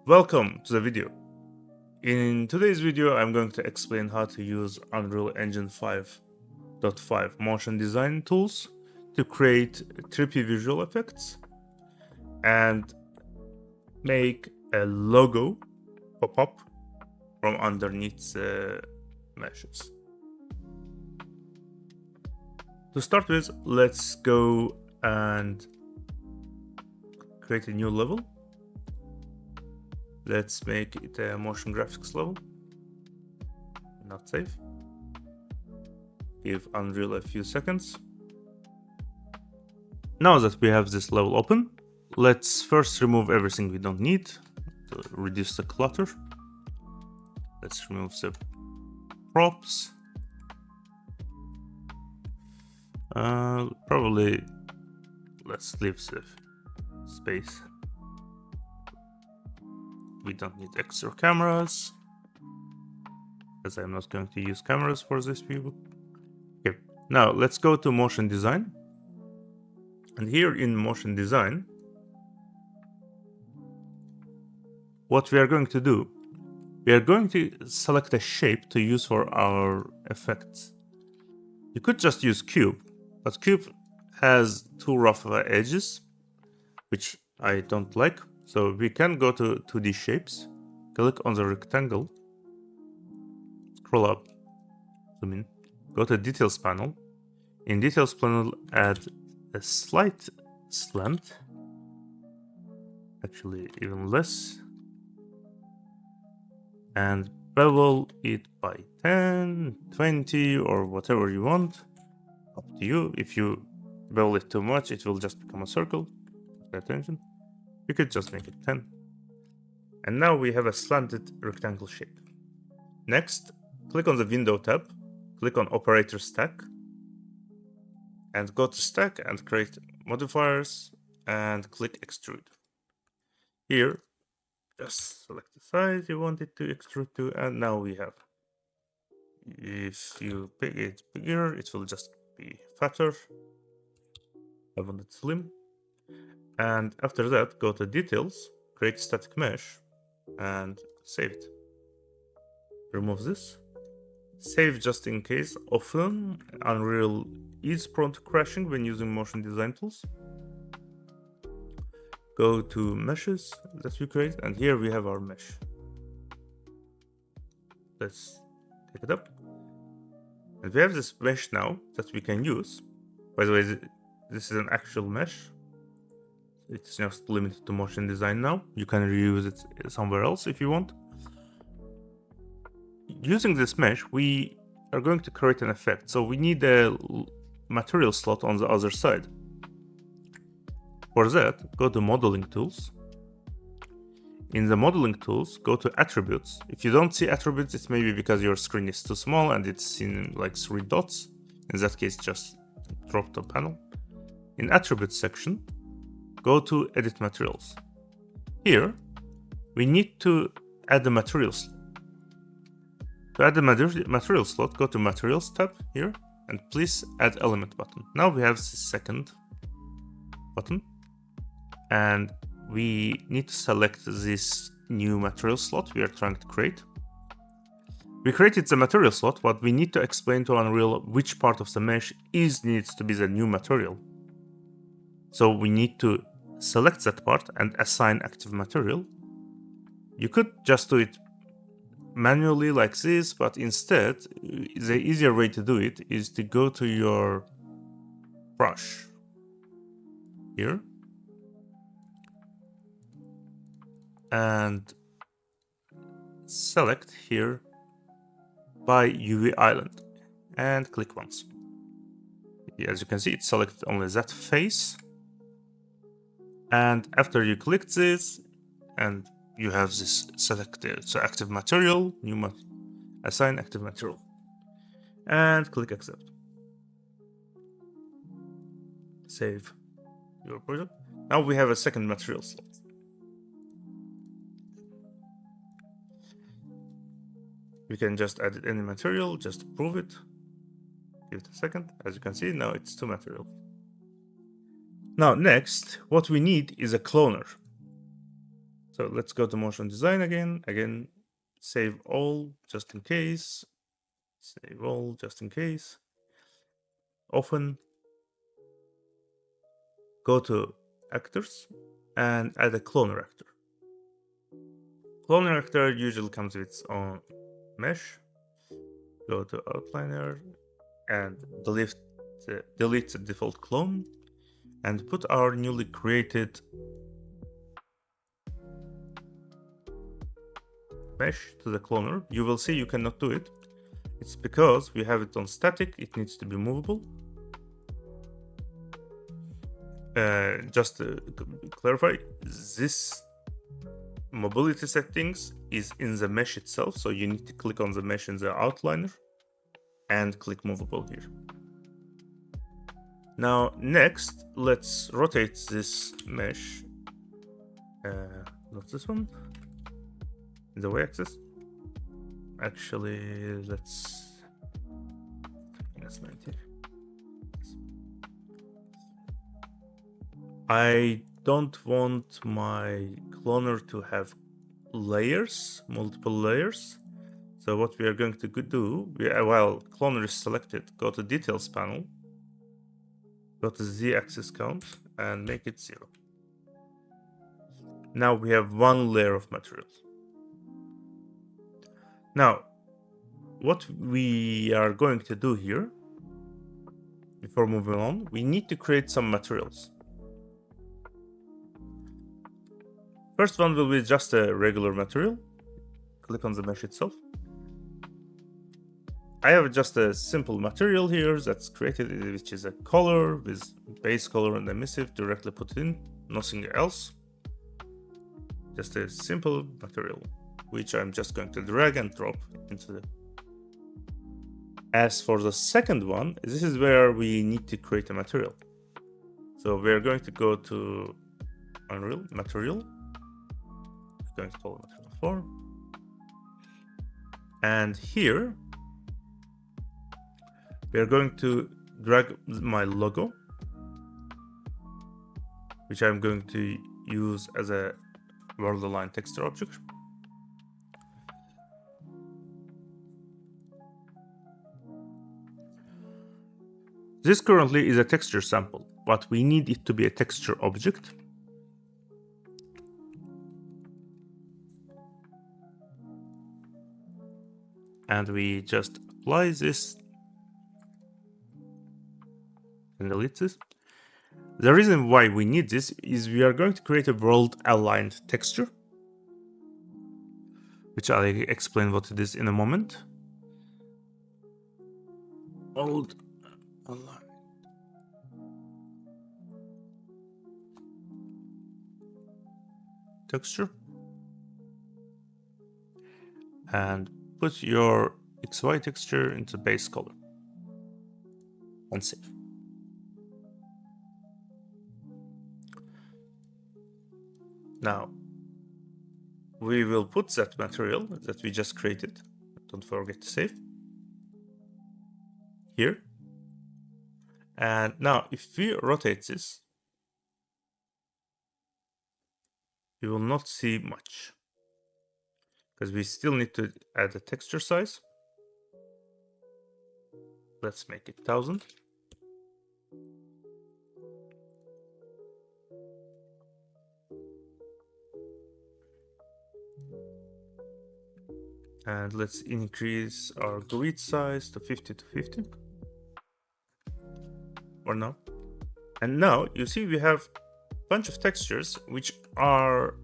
Welcome to the video. In today's video, I'm going to explain how to use Unreal Engine 5.5 motion design tools to create trippy visual effects and make a logo pop up from underneath the meshes. To start with, let's go and create a new level. Let's make it a motion graphics level. Not save. Give Unreal a few seconds. Now that we have this level open, let's first remove everything we don't need to reduce the clutter. Let's remove the props. Probably let's leave the space. We don't need extra cameras, as I'm not going to use cameras for this view. Okay, now let's go to motion design. And here in motion design, what we are going to do, we are going to select a shape to use for our effects. You could just use cube, but cube has too rough edges, which I don't like. So we can go to 2D shapes, click on the rectangle, scroll up, zoom in, go to details panel. In details panel, add a slight slant, actually even less, and bevel it by 10, 20, or whatever you want. Up to you. If you bevel it too much, it will just become a circle. Pay attention. You could just make it 10. And now we have a slanted rectangle shape. Next, click on the window tab, click on operator stack, and go to stack and create modifiers and click extrude. Here, just select the size you want it to extrude to, and now we have. If you make it bigger, it will just be fatter. I want it slim. And after that, go to details, create static mesh, and save it. Remove this. Save just in case. Often, Unreal is prone to crashing when using motion design tools. Go to meshes that we create, and here we have our mesh. Let's take it up. And we have this mesh now that we can use. By the way, this is an actual mesh. It's just limited to motion design now. You can reuse it somewhere else if you want. Using this mesh, we are going to create an effect. So we need a material slot on the other side. For that, go to modeling tools. In the modeling tools, go to attributes. If you don't see attributes, it's maybe because your screen is too small and it's in like 3 dots. In that case, just drop the panel. In attributes section, go to edit materials. Here, we need to add the material slot. To add the material slot, go to materials tab here and please add element button. Now we have the second button and we need to select this new material slot we are trying to create. We created the material slot, but we need to explain to Unreal which part of the mesh needs to be the new material. So we need to select that part and assign active material. You could just do it manually like this, but instead, the easier way to do it is to go to your brush here and select here by UV island and click once. As you can see, it selected only that face. And after you click this and you have this selected, so active material, assign active material, and click accept. Save your project. Now we have a second material slot. We can just add any material, just prove it. Give it a second. As you can see, now it's 2 materials. Now next, what we need is a cloner. So let's go to motion design again. Again, save all just in case. Save all just in case. Open. Go to actors and add a cloner actor. Cloner actor usually comes with its own mesh. Go to outliner and delete the default clone and put our newly created mesh to the cloner. You will see you cannot do it. It's because we have it on static. It needs to be movable. Just to clarify, this mobility settings is in the mesh itself, so you need to click on the mesh in the outliner and click movable here. Now next, let's rotate this mesh, not this one, in the y-axis. Actually, let's minus 90. I don't want my cloner to have layers, multiple layers. So what we are going to do, while cloner is selected, go to details panel, go to z-axis count and make it 0. Now we have one layer of materials. Now, what we are going to do here, before moving on, we need to create some materials. First one will be just a regular material. Click on the mesh itself. I have just a simple material here that's created, which is a color with base color and emissive. Directly put in, nothing else. Just a simple material, which I'm just going to drag and drop into the... As for the second one, this is where we need to create a material. So we're going to go to Unreal, Material. It's going to call Material Form. And here, we are going to drag my logo, which I'm going to use as a world align texture object. This currently is a texture sample, but we need it to be a texture object. And we just apply this and delete this. The reason why we need this is we are going to create a world aligned texture, which I'll explain what it is in a moment. World aligned texture, and put your XY texture into base color and save. Now, we will put that material that we just created, don't forget to save, here. And now, if we rotate this, you will not see much, because we still need to add a texture size. Let's make it 1000. And let's increase our grid size to 50 to 50. Or no. And now you see we have a bunch of textures which are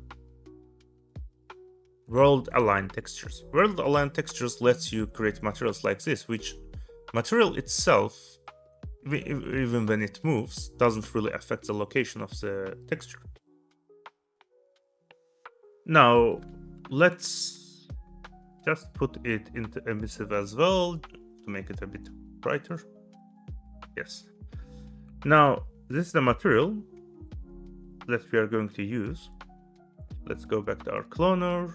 world aligned textures. World aligned textures lets you create materials like this, which material itself, even when it moves, doesn't really affect the location of the texture. Now let's just put it into emissive as well to make it a bit brighter. Yes. Now, this is the material that we are going to use. Let's go back to our cloner,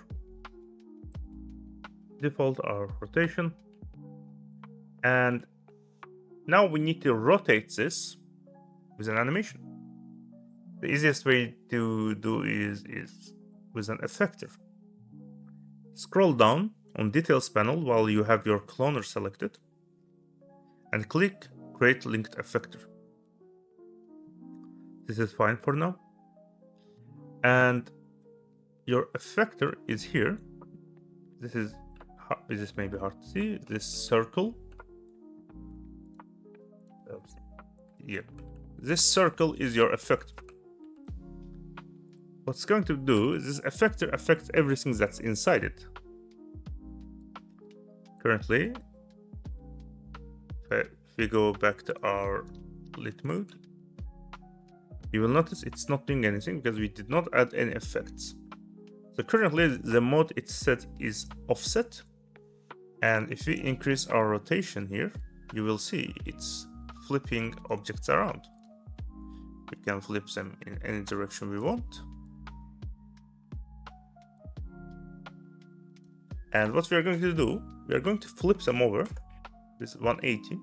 default our rotation, and now we need to rotate this with an animation. The easiest way to do is with an effector. Scroll down on Details panel while you have your cloner selected and click Create Linked Effector. This is fine for now. And your effector is here. This may be hard to see. This circle. Yep. This circle is your effector. What's going to do is this effector affects everything that's inside it. Currently, if we go back to our lit mode, you will notice it's not doing anything because we did not add any effects. So currently the mode it's set is offset, and if we increase our rotation here, you will see it's flipping objects around. We can flip them in any direction we want. And what we are going to do, we are going to flip them over. This is 180.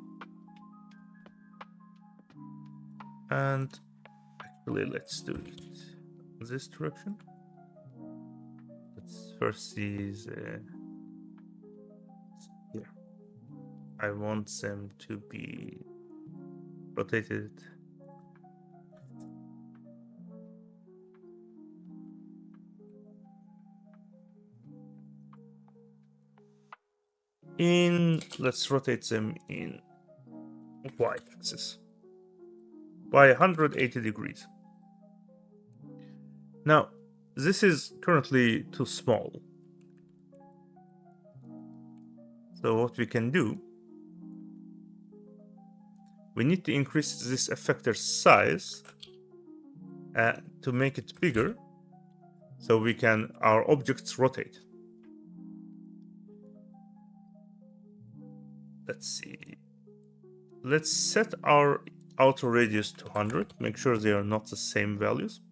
And actually, let's do it this direction. Let's first see here. I want them to be rotated. Let's rotate them in y-axis by 180 degrees. Now, this is currently too small. So what we can do, we need to increase this effector's size to make it bigger, so our objects rotate. Let's see. Let's set our outer radius to 100. Make sure they are not the same values.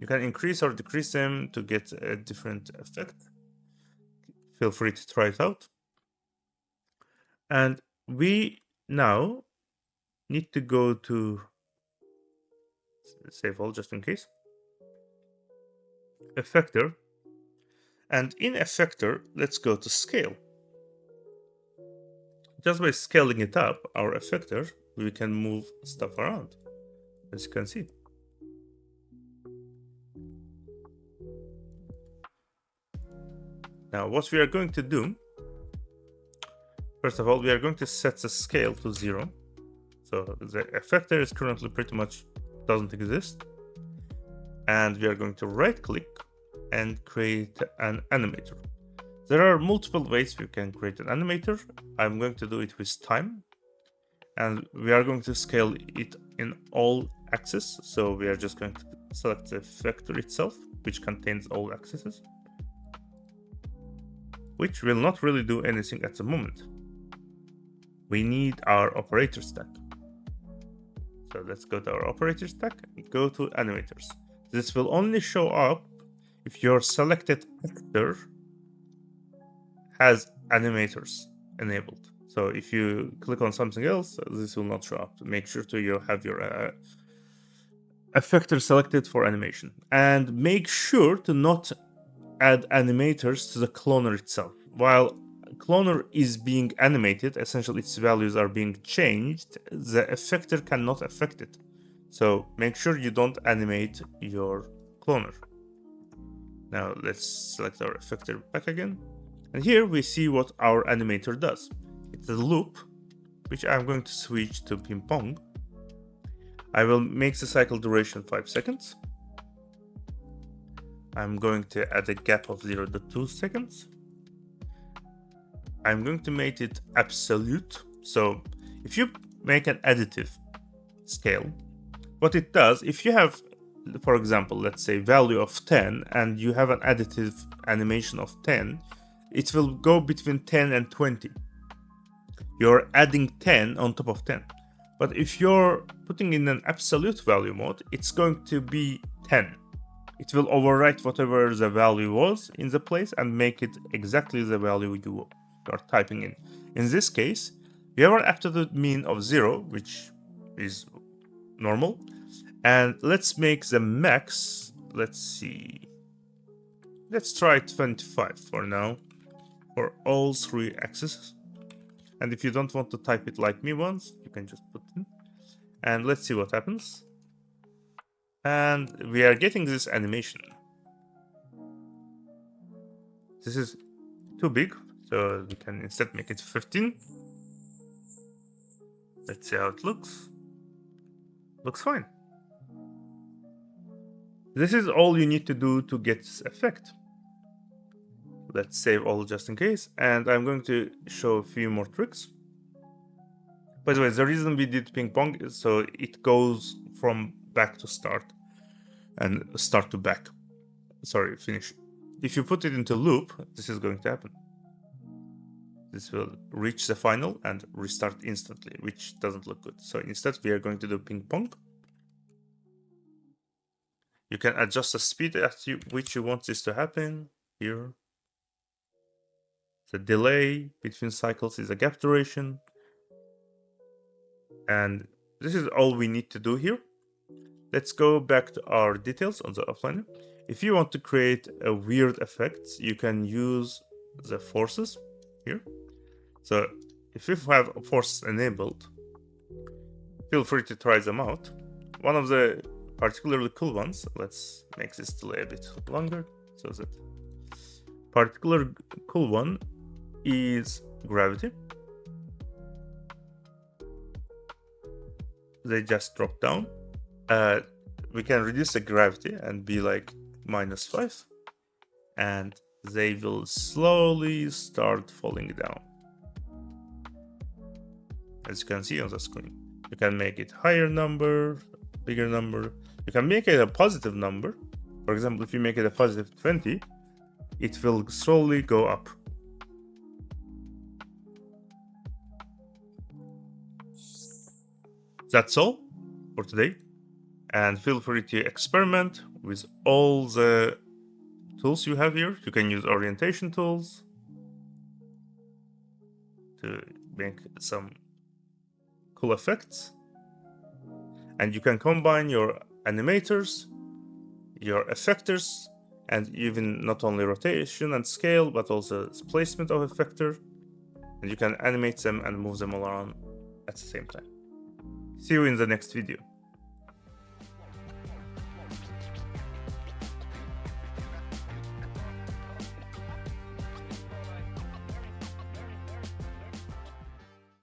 You can increase or decrease them to get a different effect. Feel free to try it out. And we now need to go to save all just in case. Effector. And in effector, let's go to scale. Just by scaling it up, our effector, we can move stuff around, as you can see. Now, what we are going to do, first of all, we are going to set the scale to 0. So the effector is currently pretty much doesn't exist. And we are going to right click and create an animator. There are multiple ways we can create an animator. I'm going to do it with time. And we are going to scale it in all axes. So we are just going to select the effector itself, which contains all axes, which will not really do anything at the moment. We need our operator stack. So let's go to our operator stack and go to animators. This will only show up if your selected actor has animators enabled. So if you click on something else, this will not show up. Make sure to have your effector selected for animation. And make sure to not add animators to the cloner itself. While cloner is being animated, essentially its values are being changed, the effector cannot affect it. So make sure you don't animate your cloner. Now let's select our effector back again. And here we see what our animator does. It's a loop, which I'm going to switch to ping pong. I will make the cycle duration 5 seconds. I'm going to add a gap of 0 to 2 seconds. I'm going to make it absolute. So if you make an additive scale, what it does, if you have, for example, let's say value of 10 and you have an additive animation of 10, it will go between 10 and 20. You're adding 10 on top of 10. But if you're putting in an absolute value mode, it's going to be 10. It will overwrite whatever the value was in the place and make it exactly the value you are typing in. In this case, we have an absolute mean of 0, which is normal. And let's make the max, let's see, let's try 25 for now, for all 3 axes. And if you don't want to type it like me once, you can just put in. And let's see what happens. And we are getting this animation. This is too big, so we can instead make it 15. Let's see how it looks. Looks fine. This is all you need to do to get this effect. Let's save all just in case, and I'm going to show a few more tricks. By the way, the reason we did ping pong is so it goes from back to start and start to back. Sorry, finish. If you put it into loop, this is going to happen. This will reach the final and restart instantly, which doesn't look good. So instead, we are going to do ping pong. You can adjust the speed at which you want this to happen here. The delay between cycles is a gap duration. And this is all we need to do here. Let's go back to our details on the offline. If you want to create a weird effect, you can use the forces here. So if you have forces enabled, feel free to try them out. One of the particularly cool ones, let's make this delay a bit longer, so that particular cool one is gravity. They just drop down. We can reduce the gravity and be like -5, and they will slowly start falling down. As you can see on the screen, you can make it higher number, bigger number. You can make it a positive number. For example, if you make it a positive 20, it will slowly go up. That's all for today. And feel free to experiment with all the tools you have here. You can use orientation tools to make some cool effects. And you can combine your animators, your effectors, and even not only rotation and scale, but also placement of effector. And you can animate them and move them around at the same time. See you in the next video.